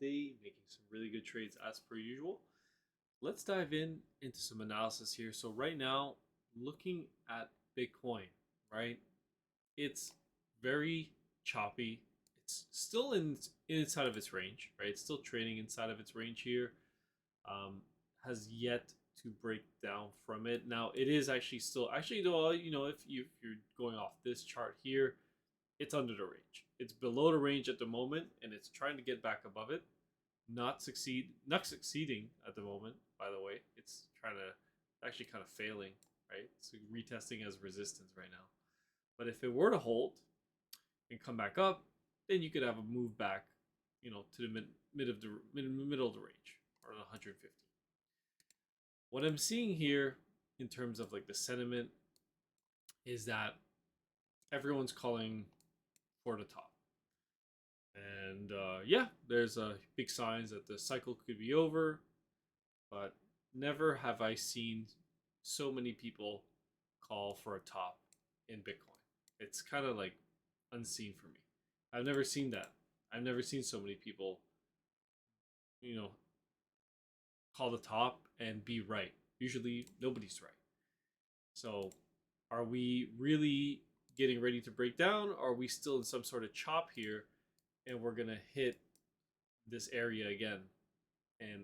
day, making some really good trades as per usual. Let's dive into some analysis here. So right now, looking at Bitcoin, right? It's very choppy. It's still inside of its range, right? It's still trading inside of its range here. Has yet to break down from it. Now it is actually still though, if you're going off this chart here, it's under the range. It's below the range at the moment, and it's trying to get back above it. Not succeeding at the moment. By the way, it's trying to actually kind of failing, right? It's retesting as resistance right now. But if it were to hold and come back up, then you could have a move back, to the middle of the range, or 150. What I'm seeing here in terms of like the sentiment is that everyone's calling for the top. And yeah, there's big signs that the cycle could be over, but never have I seen so many people call for a top in Bitcoin. It's kind of like unseen for me. I've never seen that. I've never seen so many people, you know, call the top and be right. Usually nobody's right. So are we really getting ready to break down? Or are we still in some sort of chop here and we're going to hit this area again and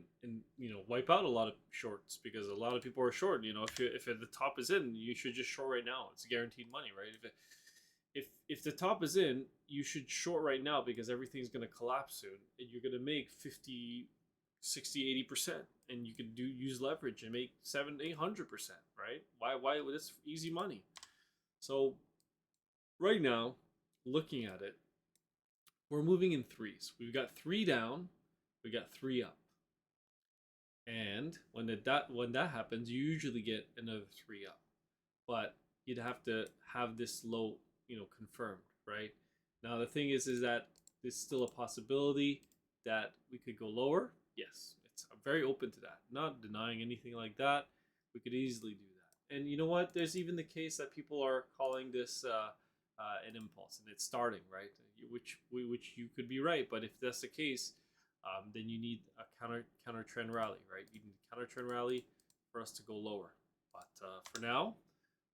wipe out a lot of shorts, because a lot of people are short. If the top is in, you should just short right now. It's guaranteed money, right? If the top is in, you should short right now, because everything's going to collapse soon and you're going to make 50, 60, 80%, and you can use leverage and make 700, 800%, right? Why that's easy money. So right now, looking at it, we're moving in threes. We've got 3 down, we got 3 up. And when that happens, you usually get another 3 up. But you'd have to have this low, confirmed, right? Now the thing is that there's still a possibility that we could go lower. Yes, I'm very open to that. Not denying anything like that. We could easily do that. And you know what? There's even the case that people are calling this an impulse, and it's starting, right? Which you could be right, but if that's the case, then you need a counter trend rally, right? You need a counter trend rally for us to go lower. But for now,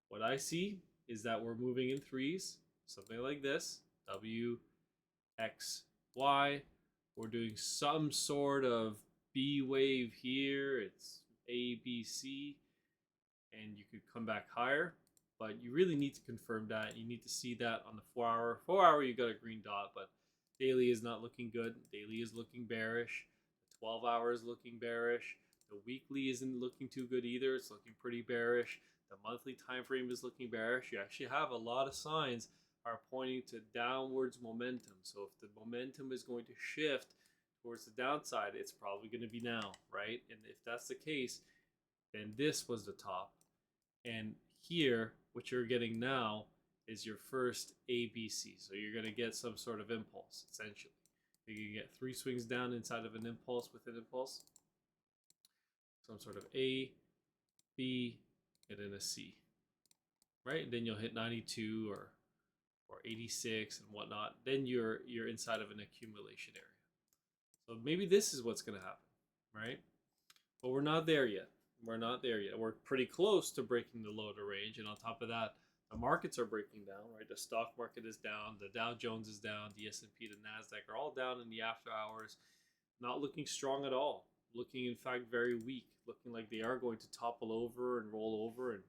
what I see is that we're moving in threes, something like this, W, X, Y. We're doing some sort of B wave here. It's A, B, C, and you could come back higher. But you really need to confirm that. You need to see that on the 4 hour. 4 hour, you got a green dot, but daily is not looking good. Daily is looking bearish. The 12 hour is looking bearish. The weekly isn't looking too good either. It's looking pretty bearish. The monthly time frame is looking bearish. You actually have a lot of signs are pointing to downwards momentum. So if the momentum is going to shift towards the downside, it's probably going to be now, right? And if that's the case, then this was the top. And here, what you're getting now is your first ABC. So you're going to get some sort of impulse, essentially. You can get 3 swings down inside of an impulse with an impulse. Some sort of A, B, and then a C, right? And then you'll hit 92 or 86 and whatnot. Then you're inside of an accumulation area. So maybe this is what's going to happen, right? But we're not there yet. We're not there yet. We're pretty close to breaking the low to range. And on top of that, the markets are breaking down, right? The stock market is down. The Dow Jones is down. The S&P, the NASDAQ are all down in the after hours. Not looking strong at all. Looking, in fact, very weak. Looking like they are going to topple over and roll over, and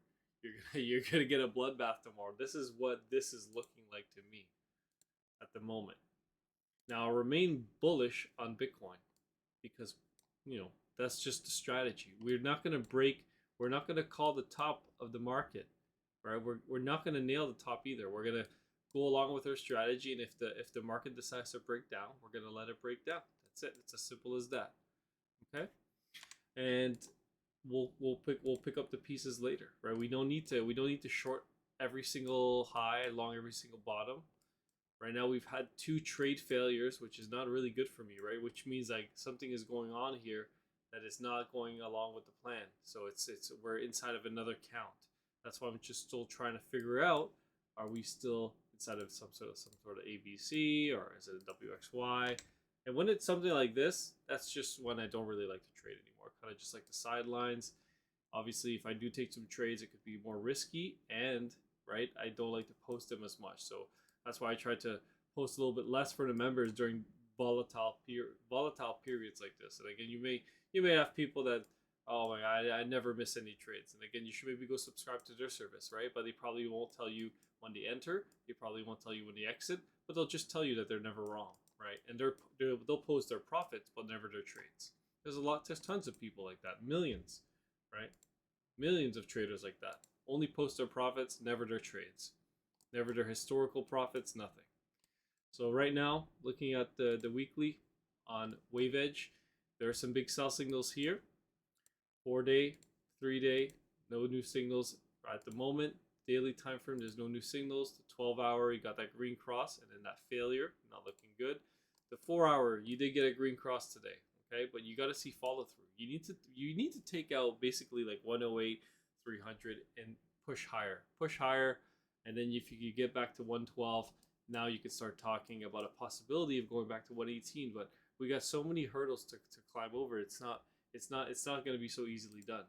you're gonna get a bloodbath tomorrow. This is what this is looking like to me at the moment. Now, I remain bullish on Bitcoin because, that's just the strategy. We're not going to break. We're not going to call the top of the market, right? We're not going to nail the top either. We're going to go along with our strategy, and if the market decides to break down, we're going to let it break down. That's it. It's as simple as that. Okay, and we'll pick up the pieces later, right? We don't need to short every single high along every single bottom. Right now we've had 2 trade failures, which is not really good for me, right? Which means like something is going on here that is not going along with the plan. So we're inside of another count. That's why I'm just still trying to figure out, are we still inside of some sort of ABC, or is it a WXY? And when it's something like this, that's just when I don't really like to trade anymore. Kind of just like the sidelines. Obviously, if I do take some trades, it could be more risky, and right, I don't like to post them as much. So that's why I try to post a little bit less for the members during volatile periods like this. And again, you may have people that, oh my god, I never miss any trades. And again, you should maybe go subscribe to their service, right? But they probably won't tell you when they enter. They probably won't tell you when they exit, but they'll just tell you that they're never wrong, right? And they'll post their profits, but never their trades. There's tons of people like that, millions, right? Millions of traders like that. Only post their profits, never their trades, never their historical profits, nothing. So right now, looking at the weekly on Wave Edge, there are some big sell signals here. 4-day, 3-day, no new signals at the moment. Daily time frame, there's no new signals. The 12-hour, you got that green cross, and then that failure, not looking good. The 4-hour, you did get a green cross today, okay, but you got to see follow through. You need to take out basically like 108, 300, and push higher, and then if you could get back to 112, now you can start talking about a possibility of going back to 118. But we got so many hurdles to climb over. It's not going to be so easily done.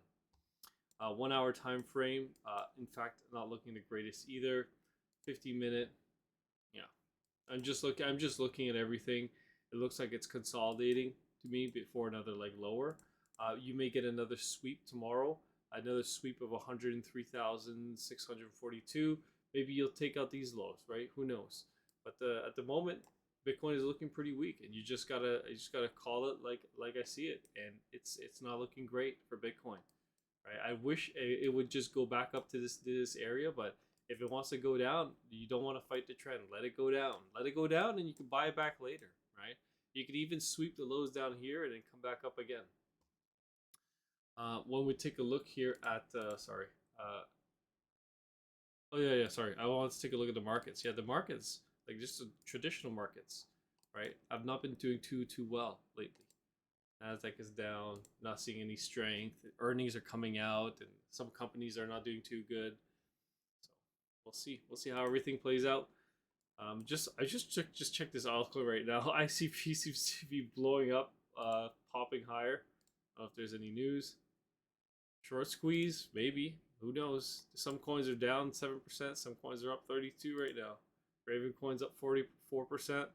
1 hour time frame. In fact, not looking the greatest either. 50-minute. Yeah, I'm just looking at everything. It looks like it's consolidating to me before another leg lower. You may get another sweep tomorrow. Another sweep of 103,642. Maybe you'll take out these lows, right? Who knows? But at the moment, Bitcoin is looking pretty weak, and you just gotta call it like I see it, and it's not looking great for Bitcoin, right? I wish it would just go back up to this area, but if it wants to go down, you don't want to fight the trend. Let it go down. Let it go down, and you can buy it back later, right? You could even sweep the lows down here and then come back up again. When we take a look here at sorry, oh yeah, sorry, I want to take a look at the markets. Yeah, the markets, like just the traditional markets, right? I've not been doing too well lately. Nasdaq is down, not seeing any strength. Earnings are coming out, and some companies are not doing too good. So we'll see how everything plays out. I just checked this altcoin right now. ICP seems to be blowing up, popping higher. I don't know if there's any news. Short squeeze, maybe. Who knows? Some coins are down 7%. Some coins are up 32 right now. Raven coins up 44%. A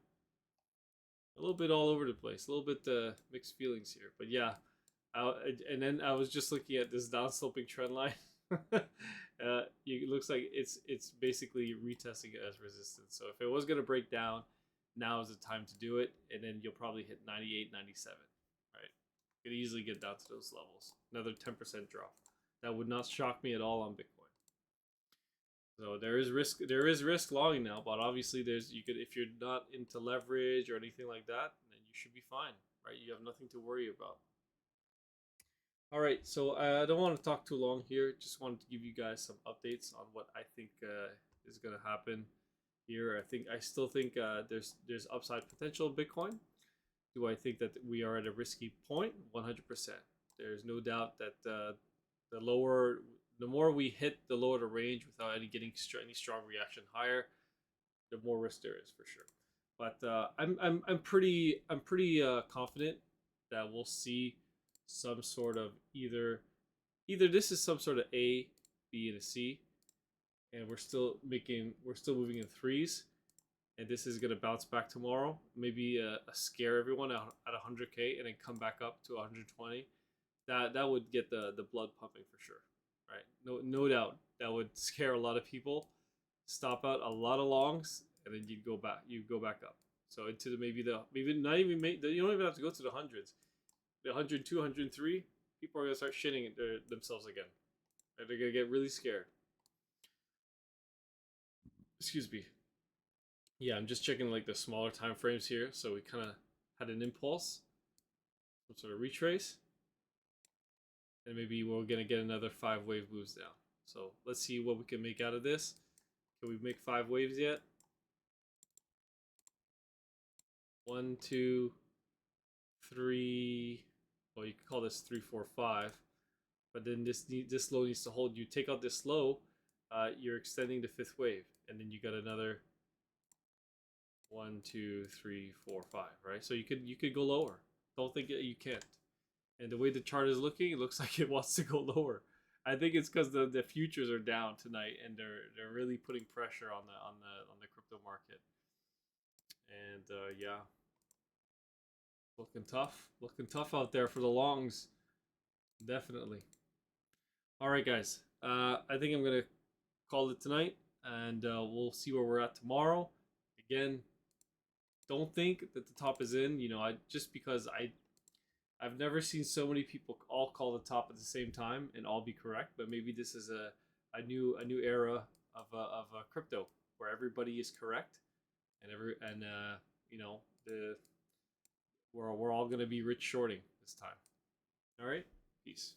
little bit all over the place. A little bit mixed feelings here. But yeah, and then I was just looking at this downsloping trend line. It looks like it's basically retesting it as resistance. So if it was going to break down, now is the time to do it. And then you'll probably hit 98, 97. Right? Could easily get down to those levels. Another 10% drop. That would not shock me at all on Bitcoin. So there is risk. There is risk longing now, but obviously you could, if you're not into leverage or anything like that, then you should be fine, right? You have nothing to worry about. All right, so I don't want to talk too long here. Just wanted to give you guys some updates on what I think is going to happen here. I still think there's upside potential in Bitcoin. Do I think that we are at a risky point? 100%. There's no doubt that the more we hit the lower the range without any strong reaction higher, the more risk there is for sure. But I'm pretty confident that we'll see some sort of either this is some sort of A, B, and a C, and we're still moving in threes, and this is gonna bounce back tomorrow. Maybe scare everyone at 100K and then come back up to 120. That would get the blood pumping for sure, right? No doubt that would scare a lot of people. Stop out a lot of longs, and then you go back up. So into maybe not even you don't even have to go to the hundreds. The 102, 103, people are gonna start shitting themselves again. They're gonna get really scared. Excuse me. Yeah, I'm just checking like the smaller time frames here. So we kind of had an impulse, some sort of retrace, and maybe we're gonna get another 5 wave moves down. So let's see what we can make out of this. Can we make 5 waves yet? 1, 2, 3. Well, you could call this 3, 4, 5. But then this low needs to hold. You take out this low, you're extending the 5th wave, and then you got another 1, 2, 3, 4, 5, right? So you could go lower. Don't think you can't. And the way the chart is looking, it looks like it wants to go lower. I think it's because the futures are down tonight, and they're really putting pressure on the crypto market. And yeah, looking tough out there for the longs, definitely. All right, guys. I think I'm gonna call it tonight, and we'll see where we're at tomorrow. Again, don't think that the top is in. You know, I just because I've never seen so many people all call the top at the same time and all be correct. But maybe this is a new era of crypto where everybody is correct and you know the we're all gonna be rich shorting this time. All right, peace.